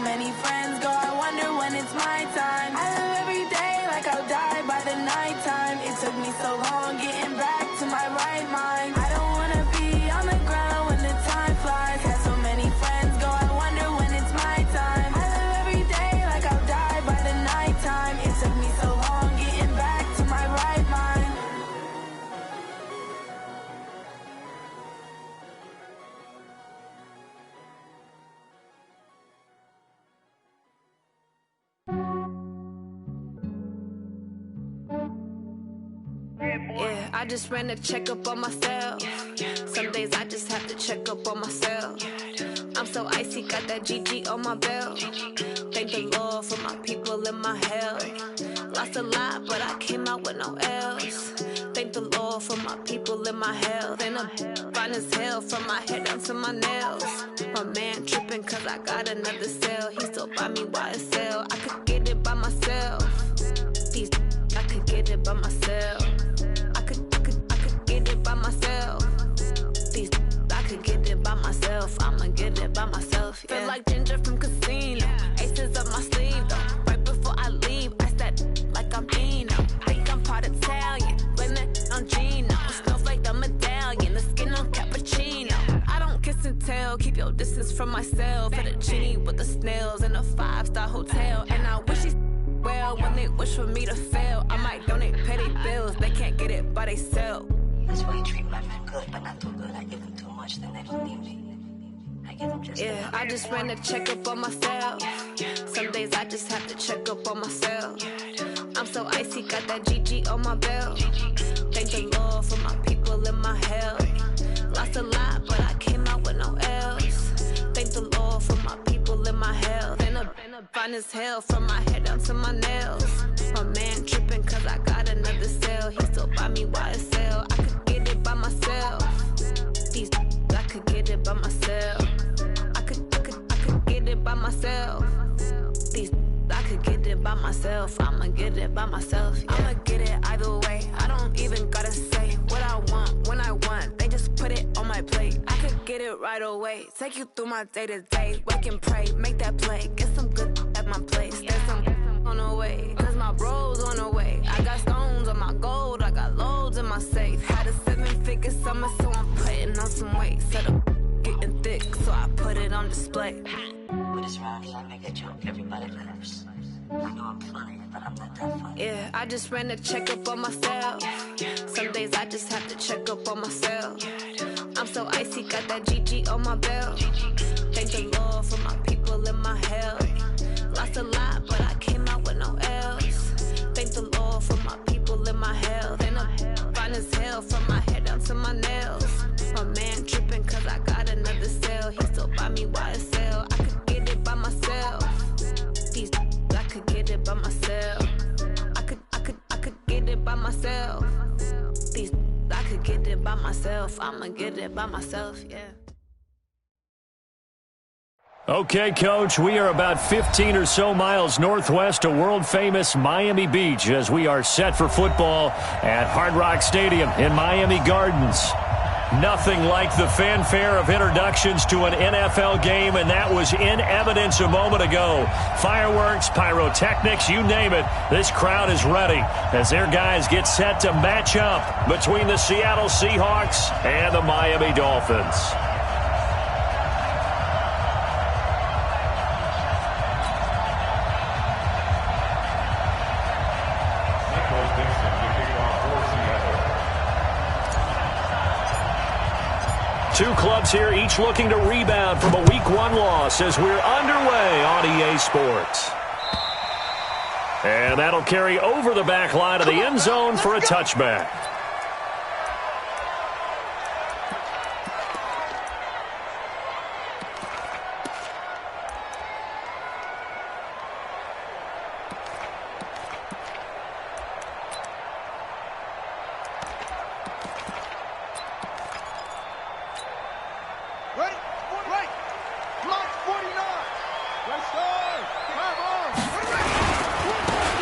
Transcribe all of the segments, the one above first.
many friends go, I wonder when it's my time. I live every day like I'll die by the nighttime. It took me so long getting back to my right mind. I don't wanna be on the ground when the time flies. Had so many friends go, I wonder when it's my time. I live every day like I'll die by the nighttime. It took me so long getting back to my right mind. Yeah, I just ran a checkup on myself. Some days I just have to check up on myself. I'm so icy, got that GG on my belt. Thank the Lord for my people in my health. Lost a lot, but I came out with no L's. Thank the Lord for my people in my health. And I'm fine as hell from my head down to my nails. My man tripping cause I got another cell. He still buy me YSL. I could get it by myself. These I could get it by myself. I could get it by myself. These I could get it by myself. I'ma get it by myself. Yeah. Feel like Ginger from Casino. Aces up my sleeve though. Right before I leave, I said like I'm Eno. Think I'm part Italian. Blame it on Gino. Snowflake the medallion. The skin on cappuccino. I don't kiss and tell. Keep your distance from myself. Fettuccine with the snails in a 5-star hotel. And I wish he's well when they wish for me to fail. I might donate petty bills. They can't get it by themselves. That's why you treat my men good, but not too good. I give them too much, then they don't need me. I give them just yeah, I just ran a checkup on myself. Some days I just have to check up on myself. I'm so icy, got that GG on my belt. Thank the Lord for my people in my health. Lost a lot, but I came out with no L's. Thank the Lord for my people in my health. And I'm fine as hell from my head down to my nails. My man tripping cause I got another cell. He still buy me YSL. I could get it by myself. These I could get it by myself. I could get it by myself. These I could get it by myself. I'ma get it by myself. Yeah. I'ma get it either way. I don't even gotta say what I want when I want. They just put it on my plate. I could get it right away. Take you through my day to day. Wake and pray, make that play. Get some good at my place. There's some on the way. Cause my bro's on the way. I got stones on my gold. I got loads in my safe. Had a 7-figure summer, so I'm putting on some weight. Set up getting thick, so I put it on display. With this round, I make a joke, everybody laughs. I know I'm funny, but I'm not that funny. Yeah, I just ran a checkup on myself. Some days I just have to check up on myself. I'm so icy, got that GG on my belt. Thank the Lord for my people in my health. Lost a lot, but I came out with no L's. Thank the Lord for my people in my health. And I'm fine as hell from my head down to my nails. My man tripping cause I got another cell. He still buy me YSL. I could get it by myself. These I could get it by myself. I could get it by myself. These I could get it by myself. I'ma get it by myself, yeah. Okay, Coach, we are about 15 or so miles northwest of world-famous Miami Beach as we are set for football at Hard Rock Stadium in Miami Gardens. Nothing like the fanfare of introductions to an NFL game, and that was in evidence a moment ago. Fireworks, pyrotechnics, you name it, this crowd is ready as their guys get set to match up between the Seattle Seahawks and the Miami Dolphins. Two clubs here, each looking to rebound from a Week 1 loss as we're underway on EA Sports. And that'll carry over the back line of the end zone for a touchback.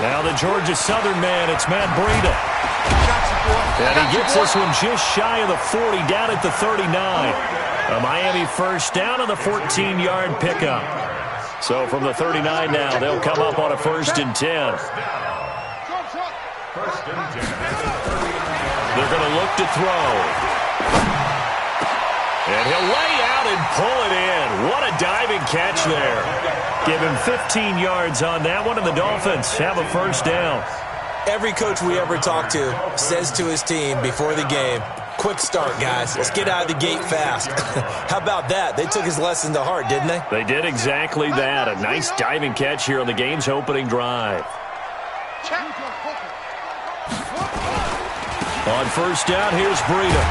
Now the Georgia Southern man, it's Matt Breida. And he gets this one just shy of the 40, down at the 39. A Miami first down on the 14-yard pickup. So from the 39 now, they'll come up on a 1st and 10. They're going to look to throw. And he'll lay out and pull it in. What a diving catch there. Give him 15 yards on that one, and the Dolphins have a 1st down. Every coach we ever talk to says to his team before the game, quick start, guys. Let's get out of the gate fast. How about that? They took his lesson to heart, didn't they? They did exactly that. A nice diving catch here on the game's opening drive. On 1st down, here's Breida.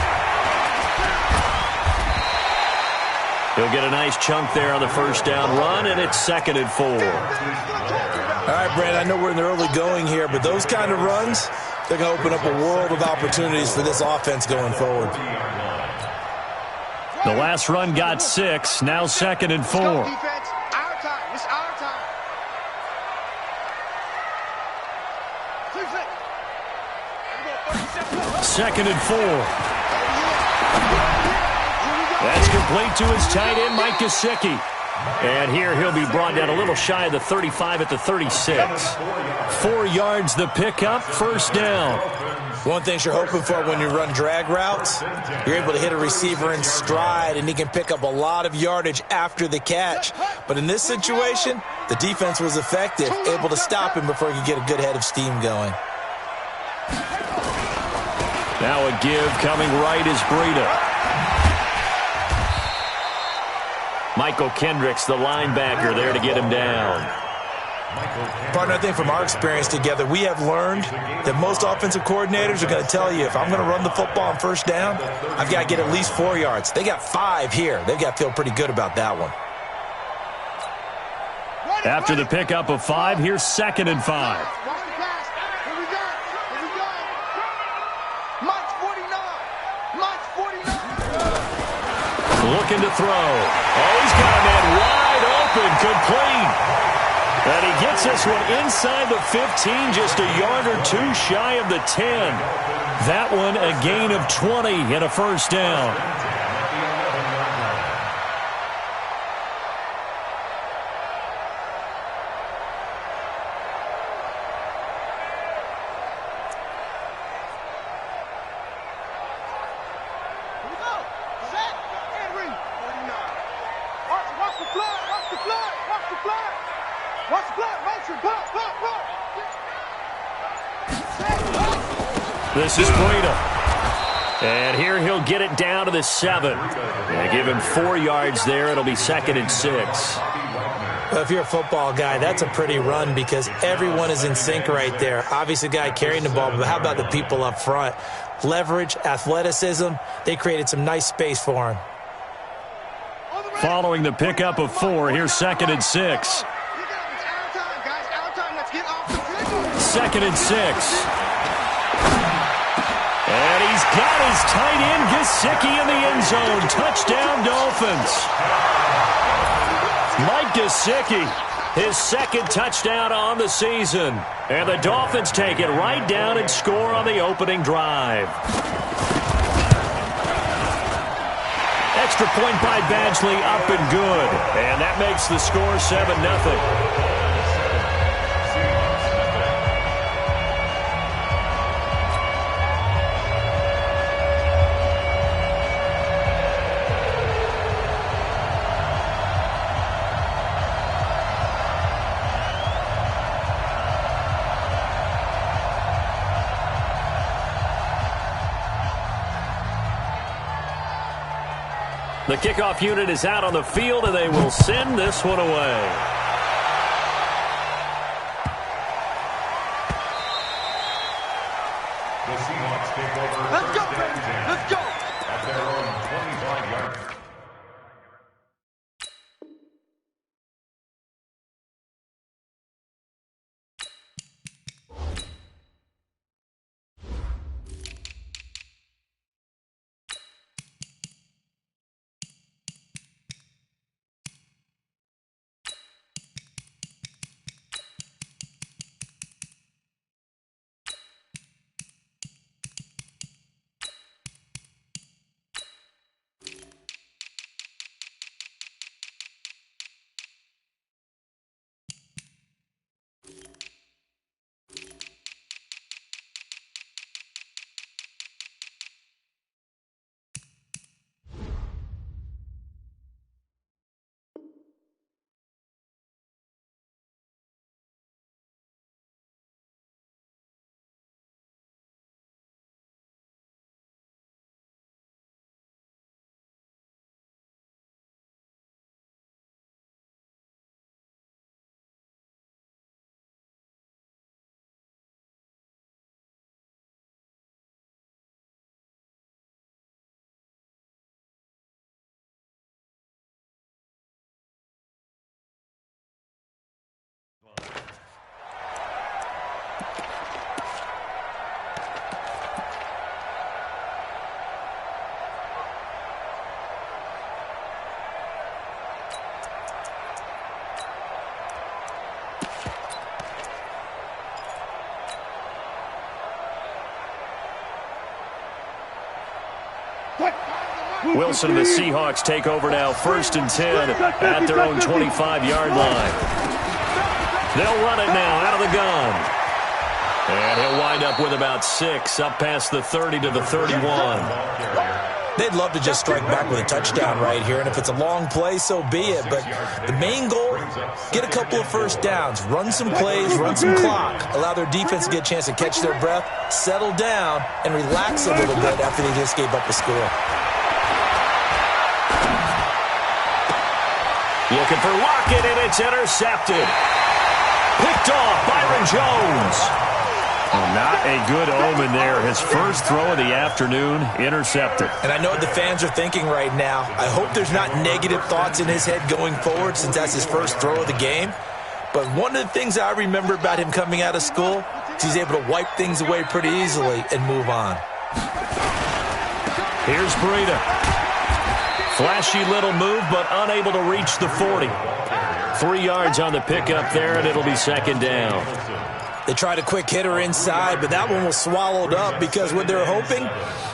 He'll get a nice chunk there on the 1st down run, and it's 2nd and 4. All right, Brad, I know we're in the early going here, but those kind of runs, they're going to open up a world of opportunities for this offense going forward. The last run got 6, now 2nd and 4. Our time. It's our time. 2nd and 4. That's complete to his tight end, Mike Gesicki. And here he'll be brought down a little shy of the 35 at the 36. 4 yards the pickup, 1st down. One thing you're hoping for when you run drag routes, you're able to hit a receiver in stride, and he can pick up a lot of yardage after the catch. But in this situation, the defense was effective, able to stop him before he could get a good head of steam going. Now a give coming right is Breida. Michael Kendricks, the linebacker, there to get him down. Partner, I think from our experience together, we have learned that most offensive coordinators are going to tell you, if I'm going to run the football on 1st down, I've got to get at least 4 yards. They got 5 here. They've got to feel pretty good about that one. After the pickup of 5, here's 2nd and 5. Looking to throw. Oh, he's got a man wide open, complete. And he gets this one inside the 15, just a yard or 2 shy of the 10. That one a gain of 20 and a 1st down. This is Breida. And here he'll get it down to the 7. And give him 4 yards there. It'll be 2nd and 6. Well, if you're a football guy, that's a pretty run because everyone is in sync right there. Obviously, the guy carrying the ball, but how about the people up front? Leverage, athleticism, they created some nice space for him. Following the pickup of 4, here's 2nd and 6. 2nd and 6. And he's got his tight end, Gesicki, in the end zone. Touchdown, Dolphins. Mike Gesicki, his 2nd touchdown on the season. And the Dolphins take it right down and score on the opening drive. Extra point by Badgley, up and good. And that makes the score 7-0. The kickoff unit is out on the field, and they will send this one away. The Seahawks take over. Let's go, let's go. At their own 25-yard line. Wilson and the Seahawks take over now, 1st and 10 at their own 25-yard line. They'll run it now out of the gun. And he'll wind up with about 6, up past the 30 to the 31. They'd love to just strike back with a touchdown right here, and if it's a long play, so be it. But the main goal, get a couple of first downs, run some plays, run some clock, allow their defense to get a chance to catch their breath, settle down, and relax a little bit after they just gave up a score. Looking for Lockett, and it's intercepted. Picked off, Byron Jones. Well, not a good omen there. His first throw of the afternoon, intercepted. And I know what the fans are thinking right now. I hope there's not negative thoughts in his head going forward since that's his first throw of the game. But one of the things I remember about him coming out of school is he's able to wipe things away pretty easily and move on. Here's Breida. Flashy little move, but unable to reach the 40. 3 yards on the pickup there, and it'll be 2nd down. They tried a quick hitter inside, but that one was swallowed up because what they're hoping,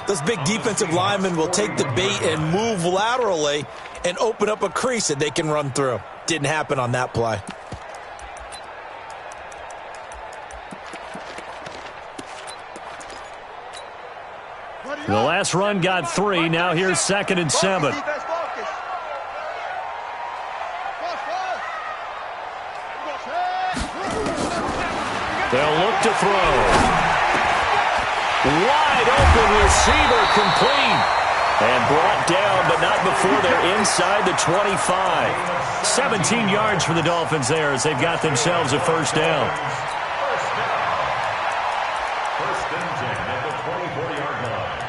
those big defensive linemen will take the bait and move laterally and open up a crease that they can run through. Didn't happen on that play. The last run got 3. Now here's 2nd and 7. They'll look to throw. Wide open receiver, complete. And brought down, but not before they're inside the 25. 17 yards for the Dolphins there as they've got themselves a 1st down. 1st and 10 at the 24-yard line.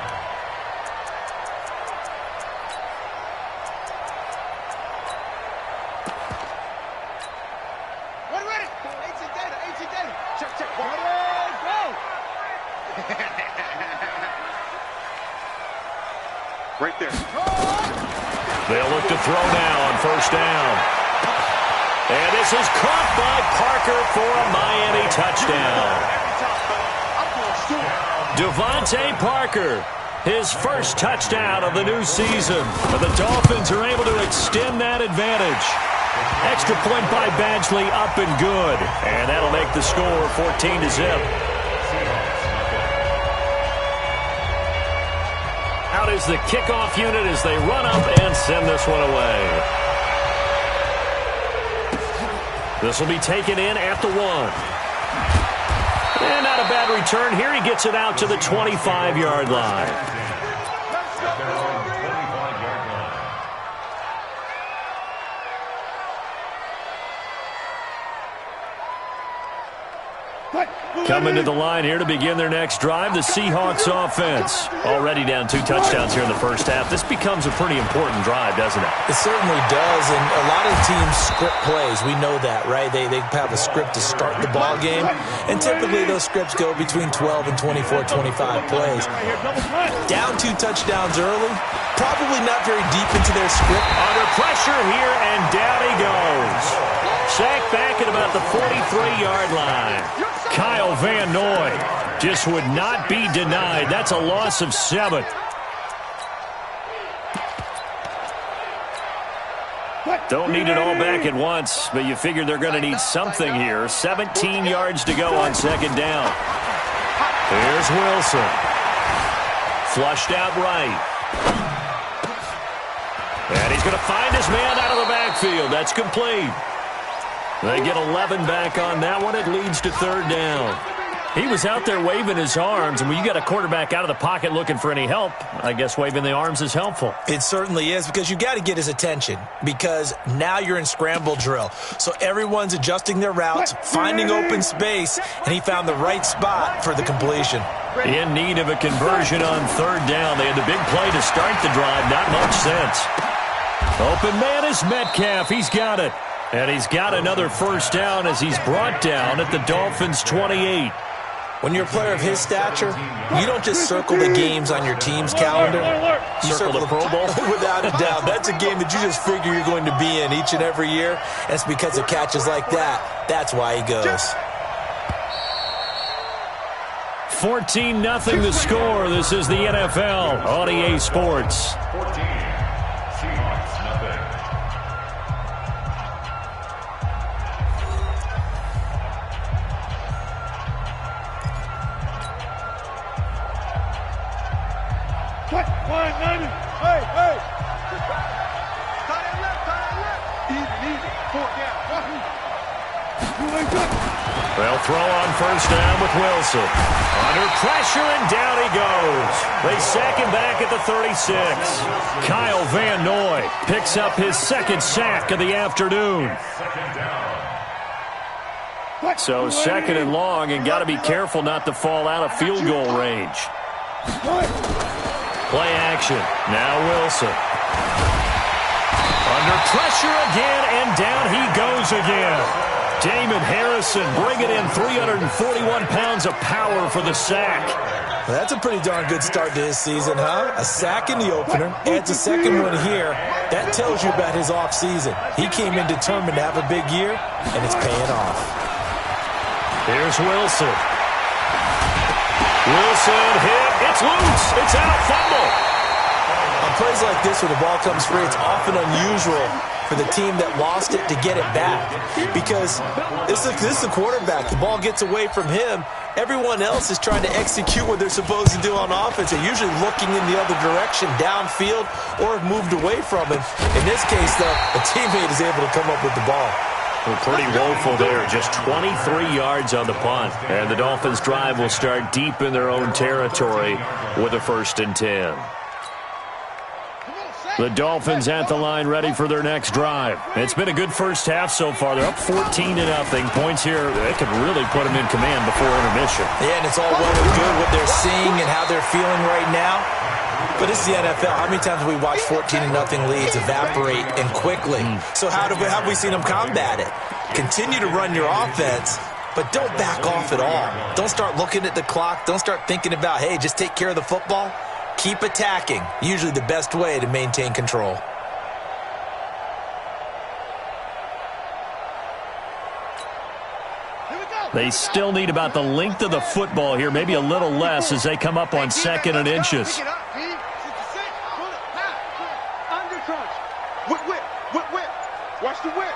Ready. 18 data. Check. Go. Right there. They'll look to throw now on 1st down. And this is caught by Parker for a Miami touchdown. Devontae Parker, his first touchdown of the new season. But the Dolphins are able to extend that advantage. Extra point by Badgley, up and good. And that'll make the score 14-0. Out is the kickoff unit as they run up and send this one away. This will be taken in at the 1. And not a bad return. Here he gets it out to the 25-yard line. Coming to the line here to begin their next drive, the Seahawks offense. Already down 2 touchdowns here in the first half. This becomes a pretty important drive, doesn't it? It certainly does, and a lot of teams script plays. We know that, right? They have a script to start the ball game, and typically those scripts go between 12 and 24, 25 plays. Down 2 touchdowns early, probably not very deep into their script. Under pressure here, and down he goes. Sacked back at about the 43-yard line. Kyle Van Noy just would not be denied. That's a loss of 7. Don't need it all back at once, but you figure they're going to need something here. 17 yards to go on 2nd down. Here's Wilson. Flushed out right. And he's going to find his man out of the backfield. That's complete. They get 11 back on that one. It leads to 3rd down. He was out there waving his arms, and when you got a quarterback out of the pocket looking for any help, I guess waving the arms is helpful. It certainly is, because you got to get his attention, because now you're in scramble drill. So everyone's adjusting their routes, finding open space, and he found the right spot for the completion. In need of a conversion on 3rd down. They had the big play to start the drive. Not much sense. Open man is Metcalf. He's got it. And he's got another 1st down as he's brought down at the Dolphins' 28. When you're a player of his stature, you don't just circle the games on your team's calendar. You circle the Pro Bowl. Without a doubt. That's a game that you just figure you're going to be in each and every year. And it's because of catches like that. That's why he goes. 14-0 the score. This is the NFL on EA Sports. 14, Seahawks, nothing. What? One, nine. Hey, hey. Tie that left. Easy. 4 down. You ain't good. They'll throw on first down with Wilson. Under pressure, and down he goes. They sack him back at the 36. Kyle Van Noy picks up his second sack of the afternoon. So second and long, and got to be careful not to fall out of field goal range. Play action. Now Wilson. Under pressure again, and down he goes again. Damon Harrison bringing in 341 pounds of power for the sack. Well, that's a pretty darn good start to his season, huh? A sack in the opener, adds a second one here. That tells you about his offseason. He came in determined to have a big year, and it's paying off. Here's Wilson. Wilson hit. It's loose. It's out. Fumble. On plays like this where the ball comes free, it's often unusual for the team that lost it to get it back, because this is the quarterback. The ball gets away from him. Everyone else is trying to execute what they're supposed to do on offense. They're usually looking in the other direction, downfield, or have moved away from him. In this case, though, a teammate is able to come up with the ball. Well, pretty woeful there. Just 23 yards on the punt. And the Dolphins' drive will start deep in their own territory with a 1st and 10. The Dolphins at the line ready for their next drive. It's been a good first half so far. They're up 14-0. Points here, they could really put them in command before intermission. Yeah, and it's all well and good what they're seeing and how they're feeling right now. But it's the NFL. How many times have we watched 14-0 leads evaporate and quickly? So how have we seen them combat it? Continue to run your offense, but don't back off at all. Don't start looking at the clock. Don't start thinking about, hey, just take care of the football. Keep attacking. Usually the best way to maintain control. They still need about the length of the football here, maybe a little less as they come up on 2nd and inches. Watch the whip.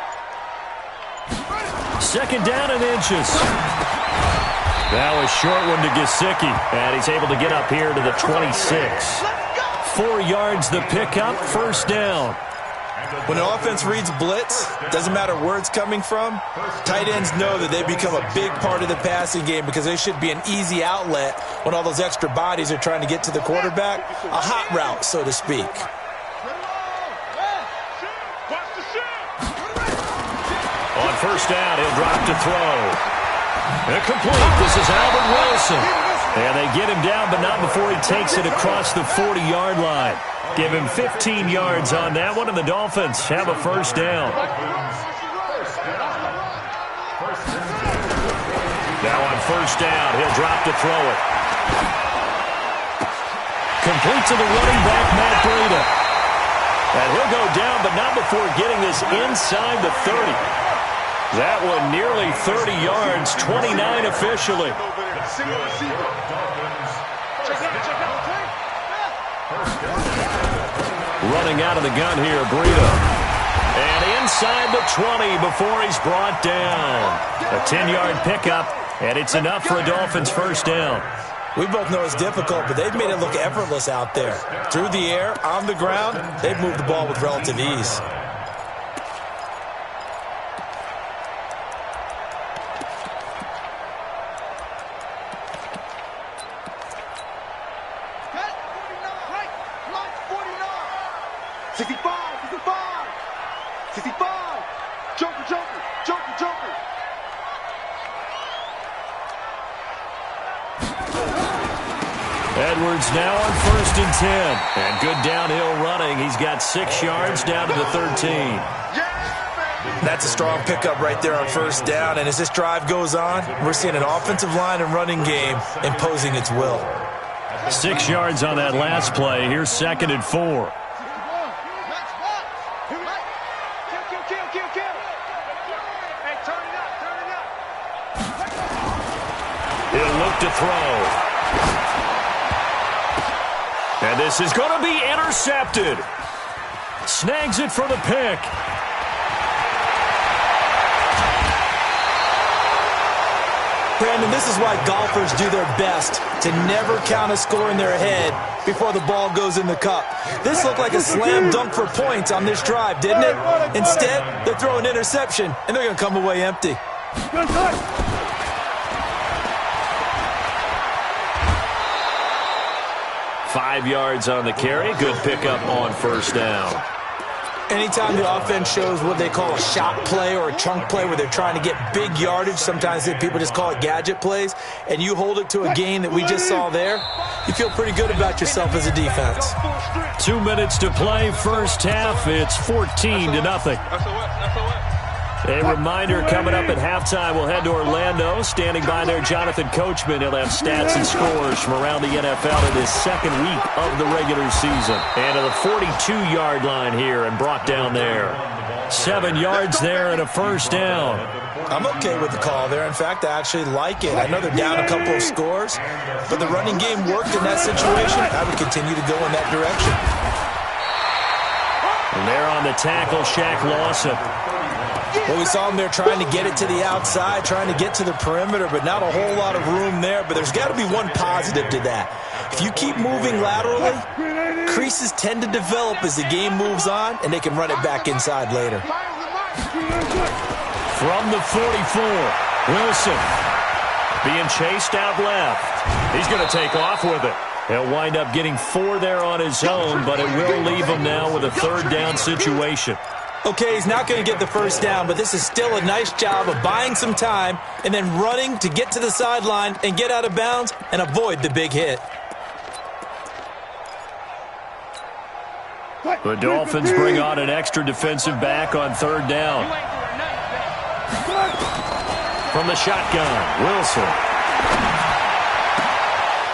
2nd down and inches. That was short one to Gesicki, and he's able to get up here to the 26. 4 yards the pickup, 1st down. When the offense reads blitz, doesn't matter where it's coming from, tight ends know that they become a big part of the passing game because they should be an easy outlet when all those extra bodies are trying to get to the quarterback. A hot route, so to speak. On 1st down, he'll drop to throw. Incomplete. This is Albert Wilson. And they get him down, but not before he takes it across the 40-yard line. Give him 15 yards on that one, and the Dolphins have a 1st down. Now on 1st down, he'll drop to throw it. Complete to the running back, Matt Breida. And he'll go down, but not before getting this inside the 30. That one nearly 30 yards, 29 officially. Running out of the gun here, Breida. And inside the 20 before he's brought down. A 10-yard pickup, and it's enough for a Dolphins 1st down. We both know it's difficult, but they've made it look effortless out there. Through the air, on the ground, they've moved the ball with relative ease. Edwards now on 1st and 10. And good downhill running. He's got 6 yards down to the 13. That's a strong pickup right there on 1st down. And as this drive goes on, we're seeing an offensive line and running game imposing its will. 6 yards on that last play. Here's 2nd and 4. He'll look to throw. And this is going to be intercepted. Snags it for the pick. Brandon, this is why golfers do their best to never count a score in their head before the ball goes in the cup. This looked like a slam dunk for points on this drive, didn't it? Instead, they're throwing interception, and they're going to come away empty. 5 yards on the carry. Good pickup on first down. Anytime the offense shows what they call a shot play or a chunk play where they're trying to get big yardage, sometimes people just call it gadget plays, and you hold it to a gain that we just saw there, you feel pretty good about yourself as a defense. 2 minutes to play, first half. It's 14-0. A reminder coming up at halftime, we'll head to Orlando. Standing by there, Jonathan Coachman. He'll have stats and scores from around the NFL in his second week of the regular season. And to the 42-yard line here and brought down there. 7 yards there and a first down. I'm okay with the call there. In fact, I actually like it. I know they're down a couple of scores, but the running game worked in that situation. I would continue to go in that direction. And there on the tackle, Shaq Lawson. Well, we saw him there trying to get it to the outside, trying to get to the perimeter, but not a whole lot of room there. But there's got to be one positive to that. If you keep moving laterally, creases tend to develop as the game moves on, and they can run it back inside later. From the 44, Wilson being chased out left. He's going to take off with it. He'll wind up getting 4 there on his own, but it will leave him now with a third down situation. Okay, he's not going to get the first down, but this is still a nice job of buying some time and then running to get to the sideline and get out of bounds and avoid the big hit. The Dolphins bring on an extra defensive back on third down. From the shotgun, Wilson.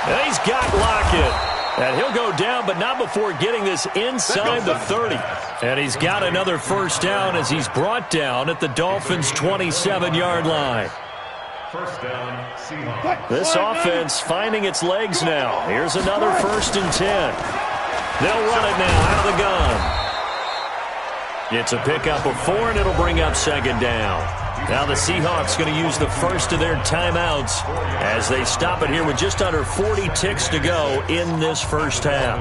And he's got Lockett. And he'll go down, but not before getting this inside the 30. And he's got another first down as he's brought down at the Dolphins' 27-yard line. First down, Seahawks. This offense finding its legs now. Here's another 1st and 10. They'll run it now out of the gun. It's a pickup of 4, and it'll bring up second down. Now the Seahawks going to use the first of their timeouts as they stop it here with just under 40 ticks to go in this first half.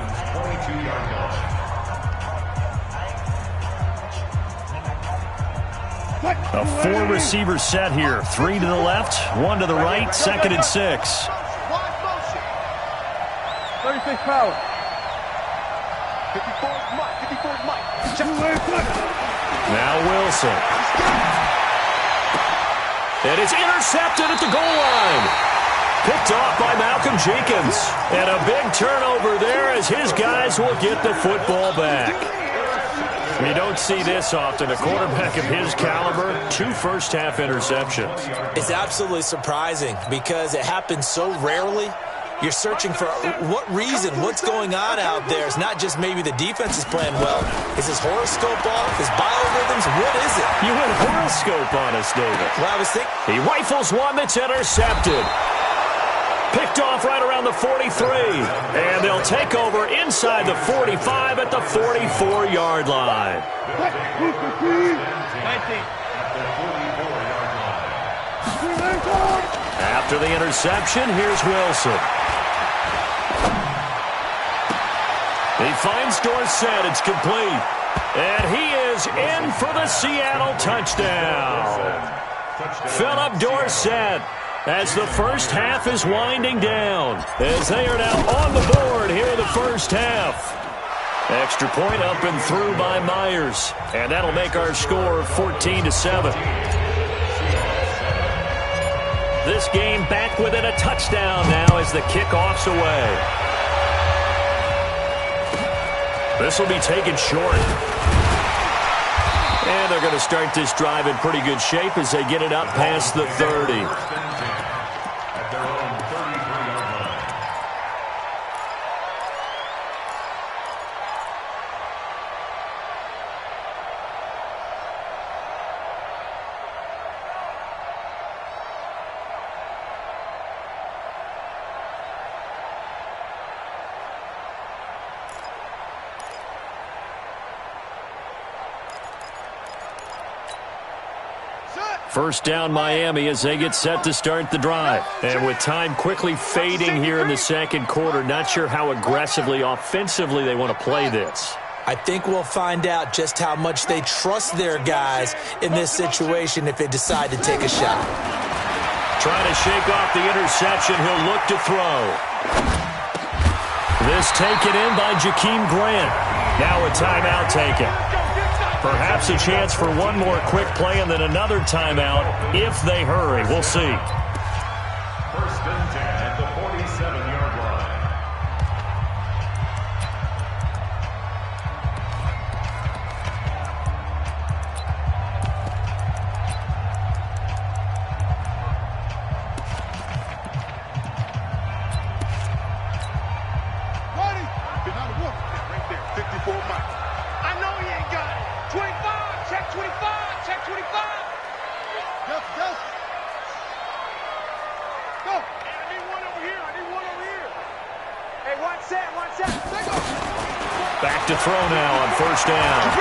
A 4-receiver set here. 3 to the left, 1 to the right, 2nd and 6. 36 power. 54 Mike. Now Wilson. And it's intercepted at the goal line. Picked off by Malcolm Jenkins. And a big turnover there as his guys will get the football back. We don't see this often. A quarterback of his caliber, 2 first-half interceptions. It's absolutely surprising because it happens so rarely. You're searching for what reason, what's going on out there. It's not just maybe the defense is playing well. Is his horoscope off? His biorhythms? What is it? You went horoscope on us, David. Well, I was thinking. He rifles one that's intercepted. Picked off right around the 43. And they'll take over inside the 45 at the 44-yard line. After the interception, here's Wilson. He finds Dorsett. It's complete. And he is in for the Seattle touchdown. Philip Dorsett as the first half is winding down. As they are now on the board here in the first half. Extra point up and through by Myers. And that'll make our score 14-7. This game back within a touchdown now as the kickoff's away. This will be taken short. And they're going to start this drive in pretty good shape as they get it up past the 30. First down Miami as they get set to start the drive. And with time quickly fading here in the second quarter, not sure how aggressively, offensively they want to play this. I think we'll find out just how much they trust their guys in this situation if they decide to take a shot. Trying to shake off the interception, he'll look to throw. This taken in by Jakeem Grant. Now a timeout taken. Perhaps a chance for one more quick play and then another timeout if they hurry. We'll see. First and 10 at the 47-yard line. Ready? Get out of work. Right there. 54 miles. I know he ain't got it. 25. Check 25. Check 25. Yes, yes. Go. Hey, I need one over here. I need one over here. Hey, watch that. Watch that. Let go. Back to throw now on first down.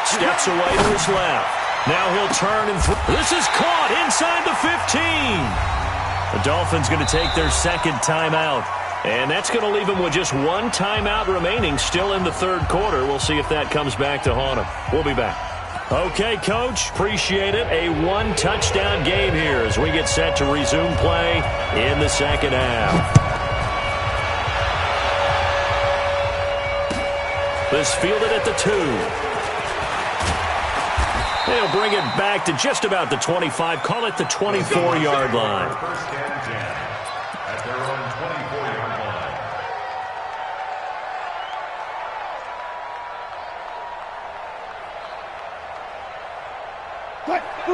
Steps away to his left. Now he'll turn and throw. This is caught inside the 15. The Dolphins going to take their second timeout. And that's going to leave them with just one timeout remaining still in the third quarter. We'll see if that comes back to haunt them. We'll be back. Okay, Coach. Appreciate it. A one-touchdown game here as we get set to resume play in the second half. This fielded at the 2. They'll bring it back to just about the 25. Call it the 24-yard line. First and 10 at their own 24-yard line.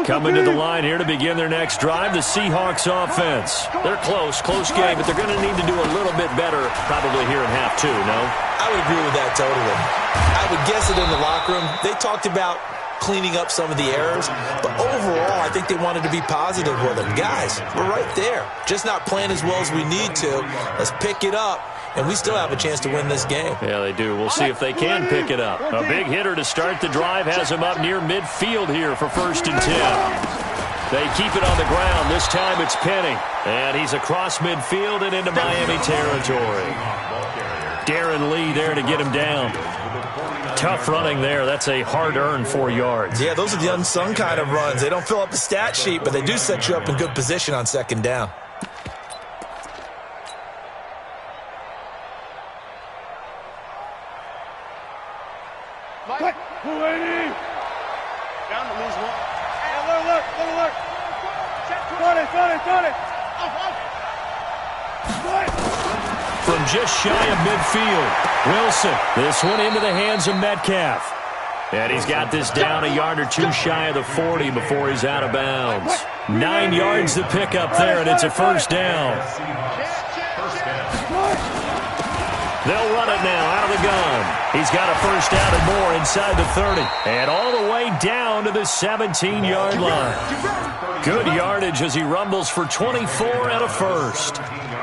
Coming to the line here to begin their next drive, the Seahawks offense. They're close game, but they're going to need to do a little bit better probably here in half 2, no? I would agree with that totally. I would guess it in the locker room. They talked about cleaning up some of the errors, but overall, I think they wanted to be positive with them. Guys, we're right there. Just not playing as well as we need to. Let's pick it up, and we still have a chance to win this game. Yeah, they do. We'll see if they can pick it up. A big hitter to start the drive has him up near midfield here for first and 10. They keep it on the ground. This time it's Penny. And he's across midfield and into Miami territory. Darren Lee there to get him down. Tough running there. That's a hard-earned 4 yards. Yeah, those are the unsung kind of runs. They don't fill up the stat sheet, but they do set you up in good position on second down. Mike. Down to lose one. Hey, alert. Got it. From just shy of midfield, Wilson. This one into the hands of Metcalf. And he's got this down a yard or two shy of the 40 before he's out of bounds. 9 yards to pick up there, and it's a first down. They'll run it now out of the gun. He's got a first down and more inside the 30. And all the way down to the 17-yard line. Good yardage as he rumbles for 24 and a first.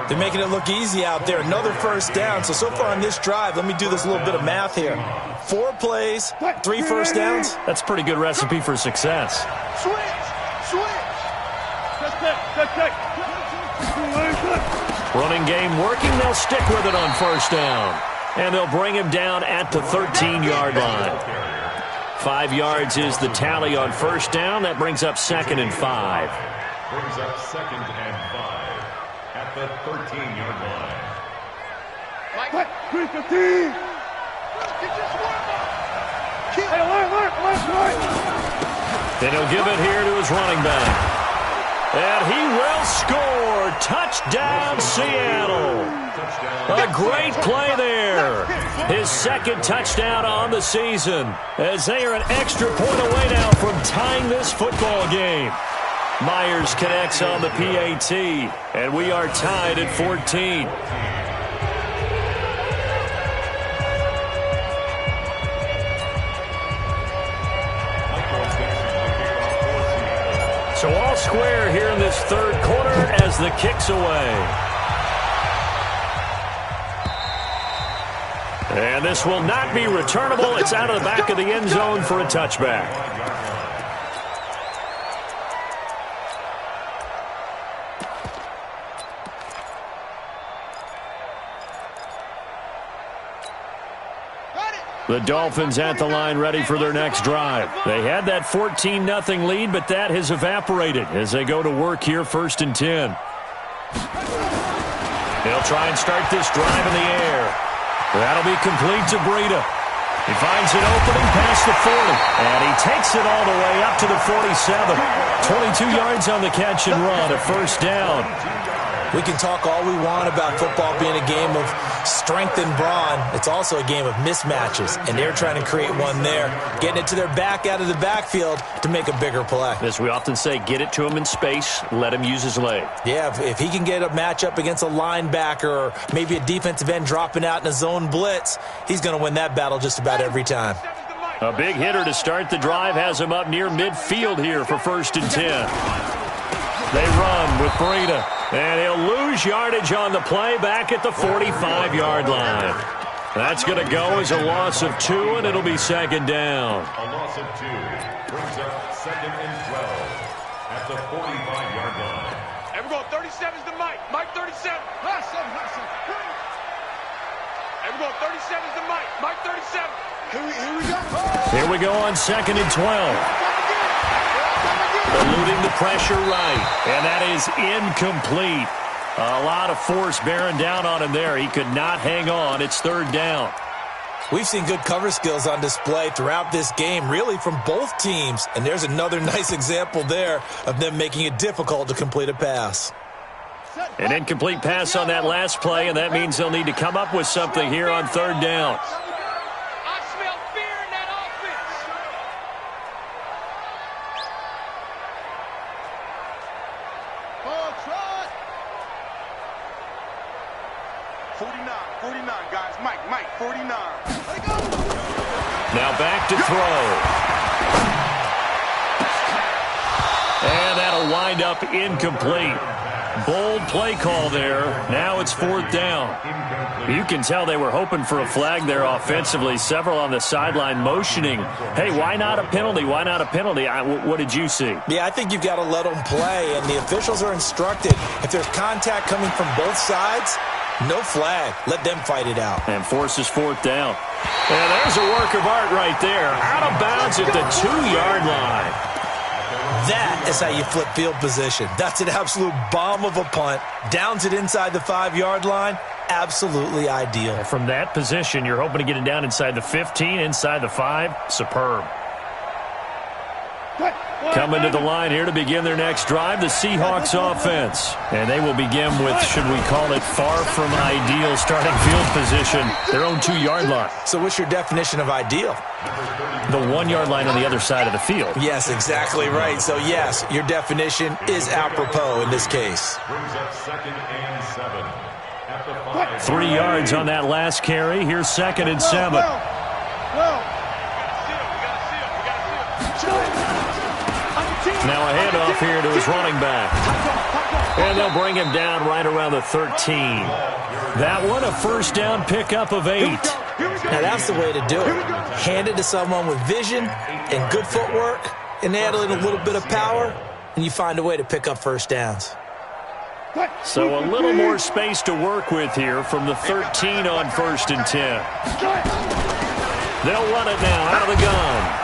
They're making it look easy out there. Another first down. So far on this drive, let me do this little bit of math here. 4 plays, 3 first downs. That's a pretty good recipe for success. Switch. Running game working. They'll stick with it on first down. And they'll bring him down at the 13-yard line. 5 yards is the tally on first down. That brings up second and 5. Brings up second and 5 at the 13-yard line. Mike. 3-15. Then he'll give it here to his running back. And he will score. Touchdown, Seattle. A great play there. His second touchdown on the season as they are an extra point away now from tying this football game. Myers connects on the PAT, and we are tied at 14. So all square here in this third quarter as the kick's away. And this will not be returnable. It's out of the back of the end zone for a touchback. The Dolphins at the line ready for their next drive. They had that 14-0 lead, but that has evaporated as they go to work here, 1st and 10. They'll try and start this drive in the air. That'll be complete to Breida. He finds an opening past the 40, and he takes it all the way up to the 47. 22 yards on the catch and run, a 1st down. We can talk all we want about football being a game of strength and brawn. It's also a game of mismatches, and they're trying to create one there, getting it to their back out of the backfield to make a bigger play. As we often say, get it to him in space, let him use his leg. Yeah, if he can get a matchup against a linebacker or maybe a defensive end dropping out in a zone blitz, he's going to win that battle just about every time. A big hitter to start the drive has him up near midfield here for 1st and 10. They run with Breida. And he'll lose yardage on the play back at the 45-yard line. That's going to go as a loss of 2, and it'll be 2nd down. A loss of 2 brings up 2nd and 12 at the 45-yard line. And we're going 37's to Mike. Mike 37. And we're going 37's to Mike. Mike 37. Here we go. Here we go on 2nd and 12. Eluding the pressure right, and that is incomplete. A lot of force bearing down on him there. He could not hang on. It's 3rd down. We've seen good cover skills on display throughout this game, really from both teams. And there's another nice example there of them making it difficult to complete a pass. An incomplete pass on that last play, and that means they'll need to come up with something here on 3rd down. I smell fear in that offense. 49, guys. Mike, 49. Now back to throw. And that'll wind up incomplete. Bold play call there. Now it's 4th down. You can tell they were hoping for a flag there offensively. Several on the sideline motioning. Hey, why not a penalty? Why not a penalty? What did you see? Yeah, I think you've got to let them play, and the officials are instructed. If there's contact coming from both sides, no flag. Let them fight it out. And forces 4th down. And there's a work of art right there. Out of bounds at the 2-yard line. That is how you flip field position. That's an absolute bomb of a punt. Downs it inside the 5-yard line. Absolutely ideal. And from that position, you're hoping to get it down inside the 15, inside the 5. Superb. Coming to the line here to begin their next drive, the Seahawks offense. And they will begin with, should we call it, far from ideal starting field position, their own 2-yard line. So what's your definition of ideal? The 1-yard line on the other side of the field. Yes, exactly right. So, yes, your definition is apropos in this case. Brings up 2nd and 7 at the 5. 3 yards on that last carry. Here's 2nd and 7. Now a handoff here to his running back. And they'll bring him down right around the 13. That one, a 1st down pickup of 8. Now that's the way to do it. Hand it to someone with vision and good footwork, and add in a little bit of power, and you find a way to pick up 1st downs. So a little more space to work with here from the 13 on 1st and 10. They'll run it now out of the gun.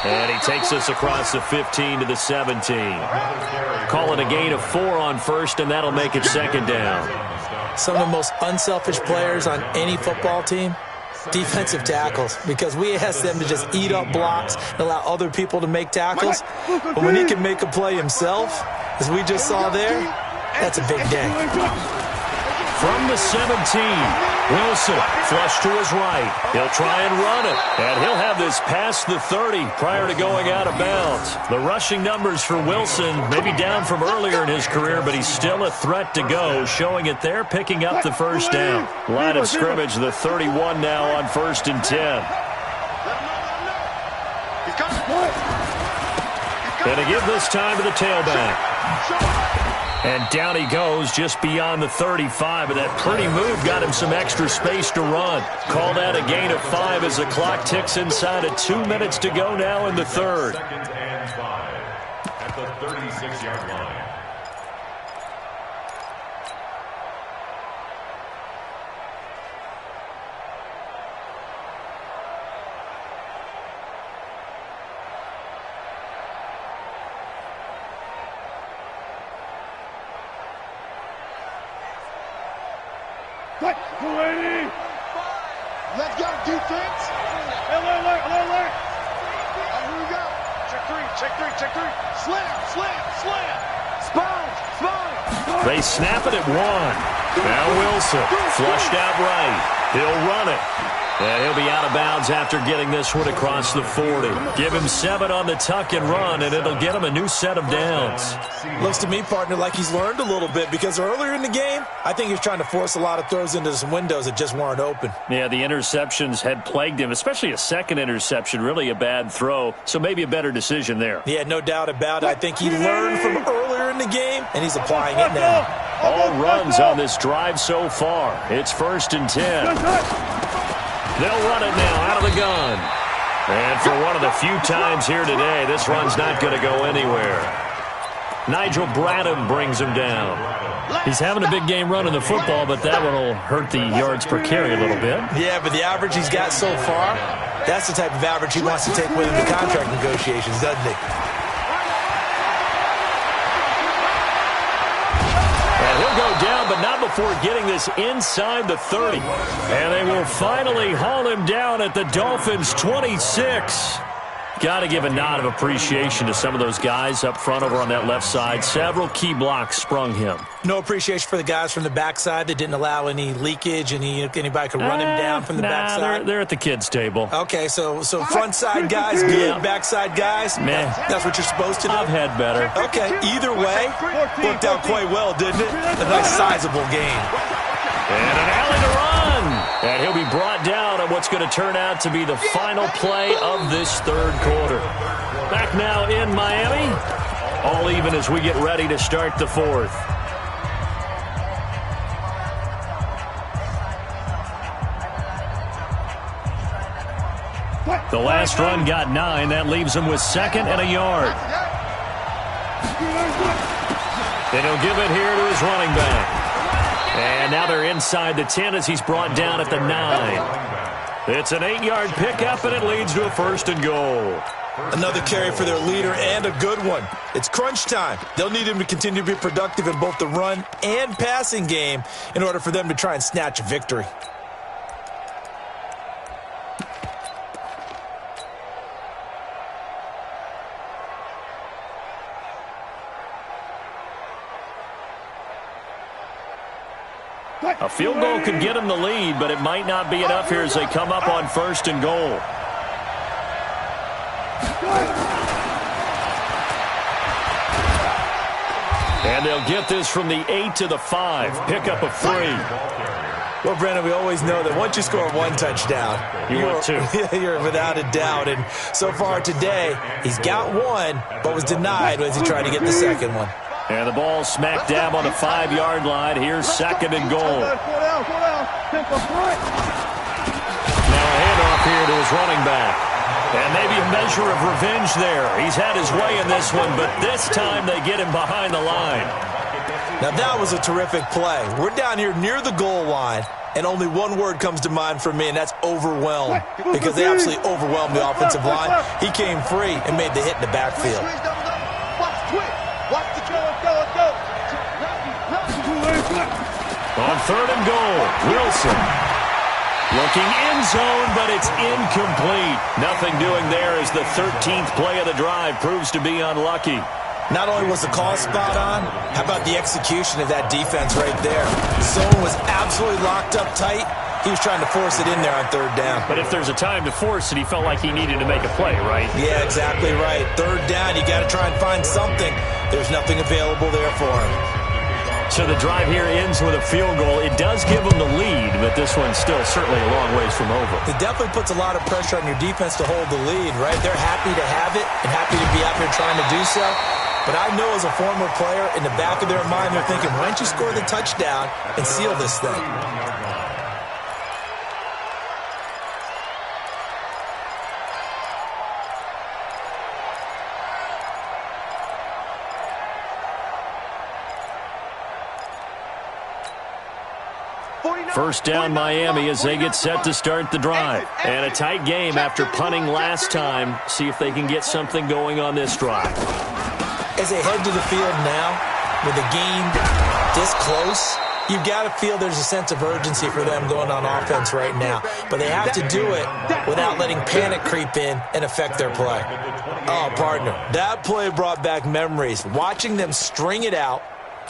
And he takes us across the 15 to the 17. Call it a gain of 4 on 1st, and that'll make it 2nd down. Some of the most unselfish players on any football team, defensive tackles, because we ask them to just eat up blocks and allow other people to make tackles. But when he can make a play himself, as we just saw there, that's a big day. From the 17, Wilson flush to his right. He'll try and run it, and he'll have this past the 30 prior to going out of bounds. The rushing numbers for Wilson maybe down from earlier in his career, but he's still a threat to go, showing it there, picking up the 1st down. Line of scrimmage, the 31 now on 1st and 10. And to give this time to the tailback. And down he goes just beyond the 35, and that pretty move got him some extra space to run. Call that a gain of 5 as the clock ticks inside of 2 minutes to go now in the 3rd. 2nd and 5 at the 36-yard line. Let's go, defense. Alert. Here we go. Check three. Slam. Sponge. They snap it at 1. Now Wilson, flushed out right. He'll run it. And he'll be out of bounds after getting this one across the 40. Give him 7 on the tuck and run, and it'll get him a new set of downs. Looks to me, partner, like he's learned a little bit, because earlier in the game, I think he was trying to force a lot of throws into some windows that just weren't open. Yeah, the interceptions had plagued him, especially a second interception, really a bad throw, so maybe a better decision there. Yeah, no doubt about it. I think he learned from earlier in the game, and he's applying it now. All runs on this drive so far. It's 1st and 10. They'll run it now out of the gun. And for one of the few times here today, this run's not going to go anywhere. Nigel Bradham brings him down. He's having a big game running the football, but that one will hurt the yards per carry a little bit. Yeah, but the average he's got so far, that's the type of average he wants to take with him in contract negotiations, doesn't he? He'll go down, but not before getting this inside the 30. And they will finally haul him down at the Dolphins' 26. Got to give a nod of appreciation to some of those guys up front over on that left side. Several key blocks sprung him. No appreciation for the guys from the backside that didn't allow any leakage, and anybody could run him down from the backside? They're at the kids' table. Okay, so front side guys good, backside guys? Man, that's what you're supposed to do? I've had better. Okay, either way, worked out quite well, didn't it? A nice sizable gain. And an alley to run. And he'll be brought down on what's going to turn out to be the final play of this third quarter. Back now in Miami. All even as we get ready to start the fourth. The last run got 9. That leaves him with 2nd and a yard. Then he'll give it here to his running back. And now they're inside the 10 as he's brought down at the 9. It's an 8-yard pickup, and it leads to a 1st and goal. Another carry for their leader, and a good one. It's crunch time. They'll need him to continue to be productive in both the run and passing game in order for them to try and snatch a victory. A field goal could get him the lead, but it might not be enough here as they come up on 1st and goal. And they'll get this from the 8 to the 5. Pickup of 3. Well, Brandon, we always know that once you score 1 touchdown, you're without a doubt. And so far today, he's got 1, but was denied as he tried to get the second one. And the ball smack dab on the 5-yard line. Here's 2nd and goal. Now a handoff here to his running back. And maybe a measure of revenge there. He's had his way in this one, but this time they get him behind the line. Now that was a terrific play. We're down here near the goal line, and only one word comes to mind for me, and that's overwhelmed. Because they absolutely overwhelmed the offensive line. He came free and made the hit in the backfield. On 3rd and goal, Wilson. Looking end zone, but it's incomplete. Nothing doing there as the 13th play of the drive proves to be unlucky. Not only was the call spot on, how about the execution of that defense right there? The zone was absolutely locked up tight. He was trying to force it in there on 3rd down. But if there's a time to force it, he felt like he needed to make a play, right? Yeah, exactly right. 3rd down, you got to try and find something. There's nothing available there for him. So the drive here ends with a field goal. It does give them the lead, but this one's still certainly a long ways from over. It definitely puts a lot of pressure on your defense to hold the lead, right? They're happy to have it and happy to be out there trying to do so. But I know as a former player, in the back of their mind, they're thinking, why don't you score the touchdown and seal this thing? First down Miami as they get set to start the drive. And a tight game after punting last time. See if they can get something going on this drive. As they head to the field now, with a game this close, You've got to feel there's a sense of urgency for them going on offense right now. But they have to do it without letting panic creep in and affect their play. Oh, partner, that play brought back memories. Watching them string it out,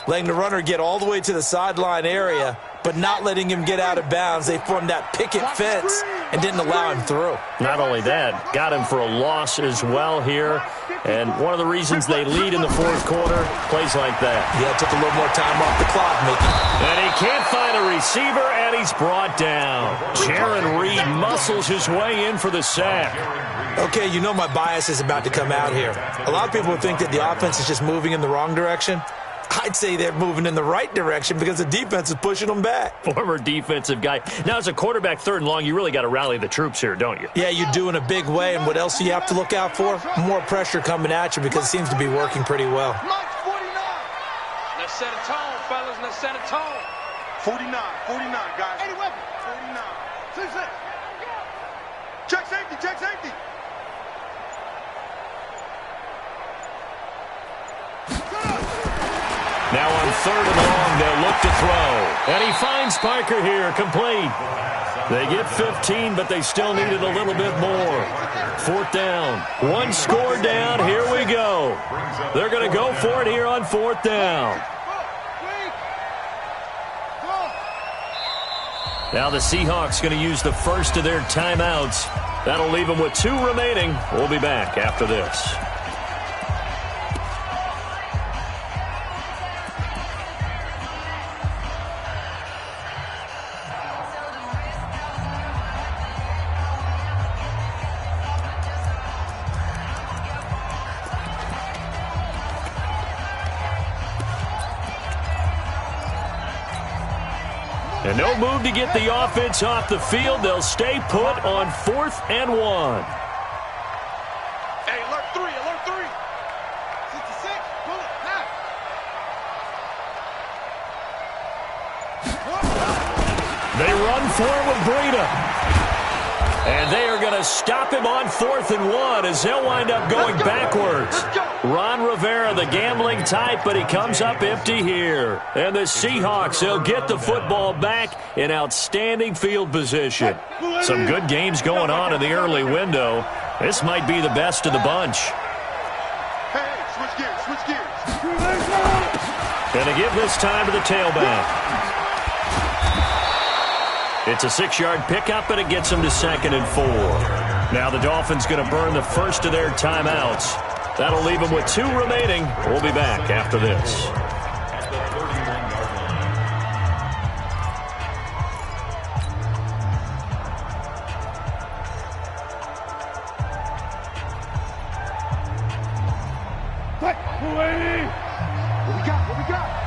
letting the runner get all the way to the sideline area, but not letting him get out of bounds. They formed that picket fence and didn't allow him through. Not only that, got him for a loss as well here. And one of the reasons they lead in the fourth quarter, plays like that. Yeah, took a little more time off the clock, Mickey. And he can't find a receiver, and he's brought down. Jaron Reed muscles his way in for the sack. Okay, you know my bias is about to come out here. A lot of people think that the offense is just moving in the wrong direction. I'd say they're moving in the right direction because the defense is pushing them back. Former defensive guy. Now, as a quarterback, 3rd and long, you really got to rally the troops here, don't you? Yeah, you do in a big way. And what else do you have to look out for? More pressure coming at you because it seems to be working pretty well. Let's set a tone, fellas. Let's set a tone. 49, guys. 80 weapons. 49. 6. Check safety, check safety. Now on 3rd and long, they'll look to throw. And he finds Parker here, complete. They get 15, but they still needed a little bit more. 4th down. 1 score down. Here we go. They're going to go for it here on 4th down. Now the Seahawks going to use the first of their timeouts. That'll leave them with 2 remaining. We'll be back after this. And no move to get the offense off the field. They'll stay put on 4th and 1. Hey, alert 3, alert 3. 66, pull it, pass. They run for it with Breida. And they are going to stop him on 4th and 1 as they'll wind up going backwards. Ron Rivera, the gambling type, but he comes up empty here. And the Seahawks, they'll get the football back in outstanding field position. Some good games going on in the early window. This might be the best of the bunch. Hey, switch gears, switch gears. Going to give this time to the tailback. It's a 6-yard pickup, and it gets them to 2nd and 4. Now the Dolphins going to burn the first of their timeouts. That'll leave them with 2 remaining. We'll be back after this.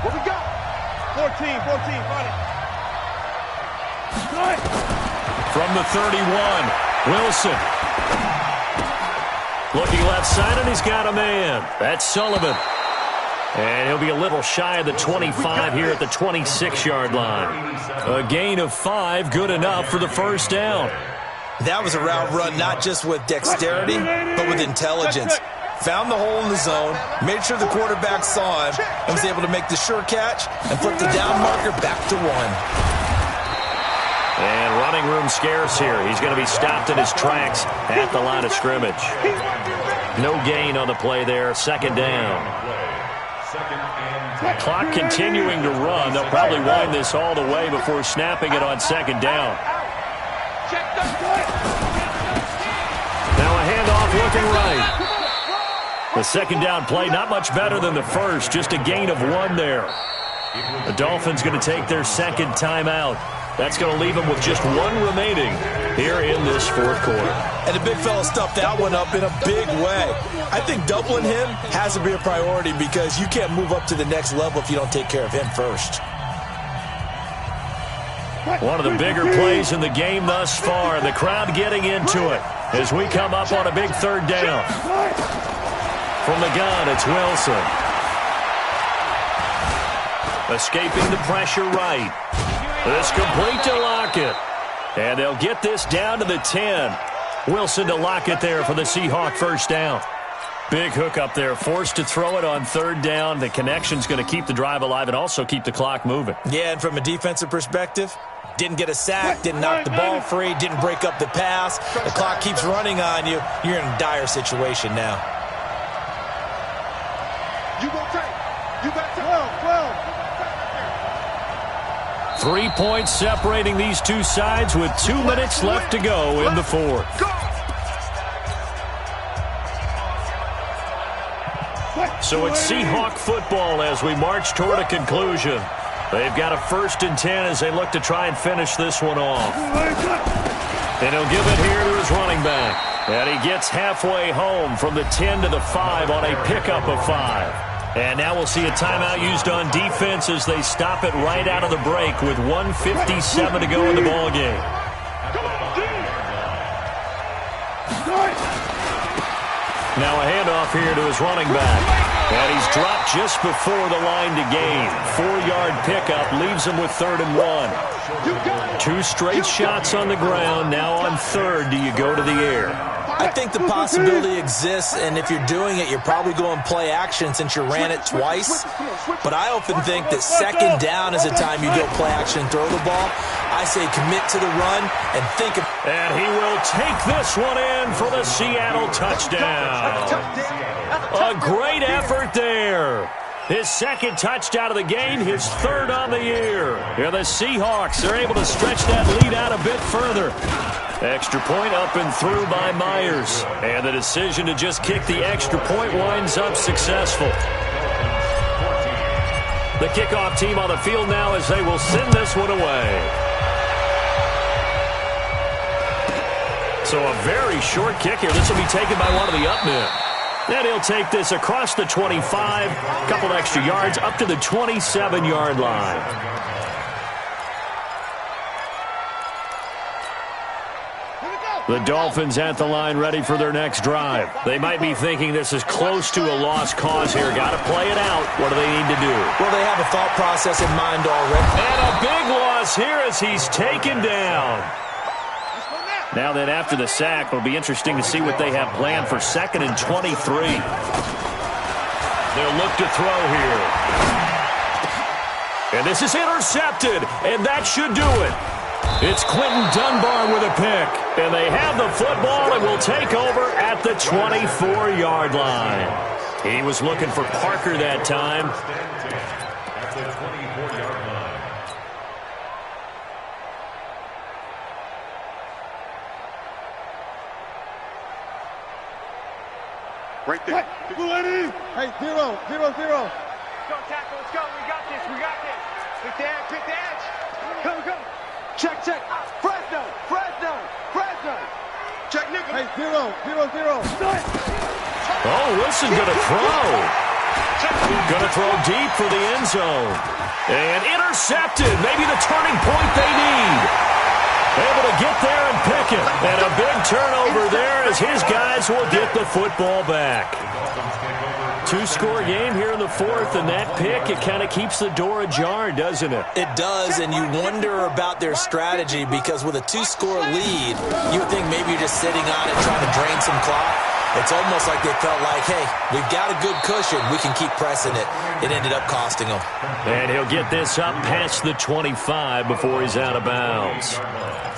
What we got? 14, run it. From the 31, Wilson. Looking left side, and he's got a man. That's Sullivan. And he'll be a little shy of the 25 here at the 26-yard line. A gain of 5, good enough for the first down. That was a route run not just with dexterity, but with intelligence. Found the hole in the zone, made sure the quarterback saw him, and was able to make the sure catch and flip the down marker back to 1. And running room scarce here. He's going to be stopped in his tracks at the line of scrimmage. No gain on the play there. 2nd down. Clock continuing to run. They'll probably wind this all the way before snapping it on 2nd down. Now a handoff looking right. The 2nd down play, not much better than the first. Just a gain of 1 there. The Dolphins going to take their 2nd timeout. That's going to leave them with just 1 remaining here in this 4th quarter. And the big fella stuffed that one up in a big way. I think doubling him has to be a priority because you can't move up to the next level if you don't take care of him first. One of the bigger plays in the game thus far, and the crowd getting into it as we come up on a big 3rd down. From the gun, it's Wilson. Escaping the pressure right. This complete to Lockett. And they'll get this down to the 10. Wilson to Lockett there for the Seahawk first down. Big hook up there, forced to throw it on third down. The connection's going to keep the drive alive and also keep the clock moving. Yeah, and from a defensive perspective, didn't get a sack, didn't knock the ball free, didn't break up the pass. The clock keeps running on you. You're in a dire situation now. You go take. You got 12. 3 points separating these two sides with 2 minutes left to go in the fourth. So it's Seahawk football as we march toward a conclusion. They've got a 1st and 10 as they look to try and finish this one off. And he'll give it here to his running back. And he gets halfway home from the 10 to the 5 on a pickup of 5. And now we'll see a timeout used on defense as they stop it right out of the break with 1:57 to go in the ballgame. Now a handoff here to his running back. And he's dropped just before the line to gain. 4-yard pickup leaves him with 3rd and 1. 2 straight shots on the ground. Now on 3rd, do you go to the air? I think the possibility exists, and if you're doing it, you're probably going play action since you ran it twice. But I often think that 2nd down is a time you go play action and throw the ball. I say commit to the run and think of... And he will take this one in for the Seattle touchdown. A great effort there. His 2nd touchdown of the game, his 3rd on the year. Here the Seahawks are able to stretch that lead out a bit further. Extra point up and through by Myers. And the decision to just kick the extra point winds up successful. The kickoff team on the field now as they will send this one away. So a very short kick here. This will be taken by one of the up men. And he'll take this across the 25, a couple extra yards, up to the 27-yard line. The Dolphins at the line ready for their next drive. They might be thinking this is close to a lost cause here. Got to play it out. What do they need to do? Well, they have a thought process in mind already. And a big loss here as he's taken down. Now then, after the sack, it'll be interesting to see what they have planned for 2nd and 23. They'll look to throw here. And this is intercepted, and that should do it. It's Quentin Dunbar with a pick. And they have the football and will take over at the 24-yard line. He was looking for Parker that time. At the 24-yard line. Right there. Hey, 0-0-0. Go, tackle, let's go. We got this. Pick the edge. Go. Check. Fresno. Check, nigga. Hey, 0-0-0. Oh, Wilson gonna throw. Gonna throw deep for the end zone. And intercepted. Maybe the turning point they need. Able to get there and pick it. And a big turnover there as his guys will get the football back. 2-score game here in the fourth, and that pick, it kind of keeps the door ajar, doesn't it? It does, and you wonder about their strategy because with a 2-score lead, you would think maybe you're just sitting on it trying to drain some clock. It's almost like they felt like, hey, we've got a good cushion. We can keep pressing it. It ended up costing them. And he'll get this up past the 25 before he's out of bounds.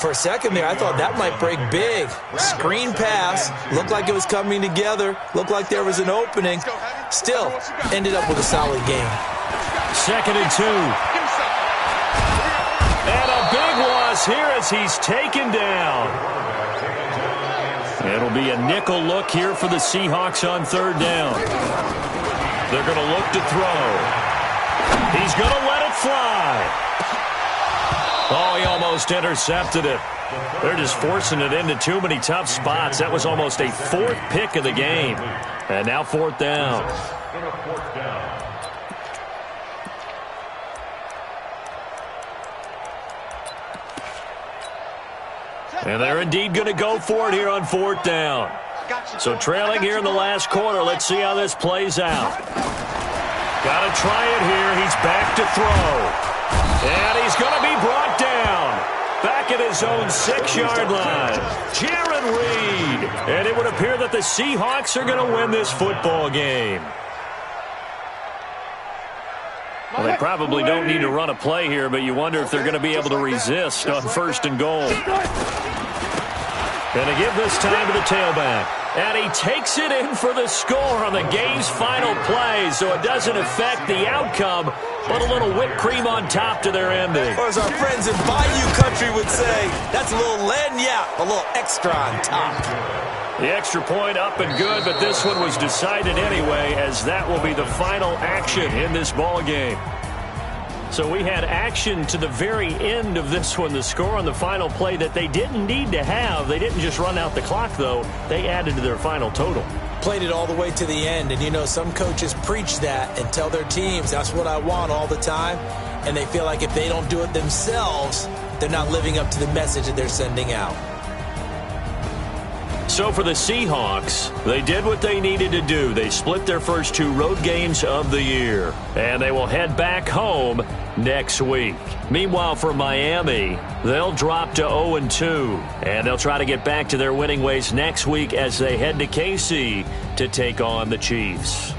For a second there, I thought that might break big. Screen pass. Looked like it was coming together. Looked like there was an opening. Still, ended up with a solid game. 2nd and 2. And a big loss here as he's taken down. It'll be a nickel look here for the Seahawks on 3rd down. They're going to look to throw. He's going to let it fly. Oh, he almost intercepted it. They're just forcing it into too many tough spots. That was almost a 4th pick of the game. And now 4th down. And they're indeed going to go for it here on 4th down. So trailing here in the last quarter. Let's see how this plays out. Got to try it here. He's back to throw. And he's going to be brought down. back at his own 6-yard line. Jaron Reed. And it would appear that the Seahawks are going to win this football game. Well, they probably don't need to run a play here, but you wonder if they're going to be able to resist on 1st and goal. Going to give this time to the tailback. And he takes it in for the score on the game's final play, so it doesn't affect the outcome, but a little whipped cream on top to their ending. Or as our friends in Bayou Country would say, that's a little lagniappe, a little extra on top. The extra point up and good, but this one was decided anyway, as that will be the final action in this ball game. So we had action to the very end of this one, the score on the final play that they didn't need to have. They didn't just run out the clock, though. They added to their final total. Played it all the way to the end, and you know some coaches preach that and tell their teams, that's what I want all the time, and they feel like if they don't do it themselves, they're not living up to the message that they're sending out. So for the Seahawks, they did what they needed to do. They split their first 2 road games of the year, and they will head back home next week. Meanwhile, for Miami, they'll drop to 0-2, and they'll try to get back to their winning ways next week as they head to KC to take on the Chiefs.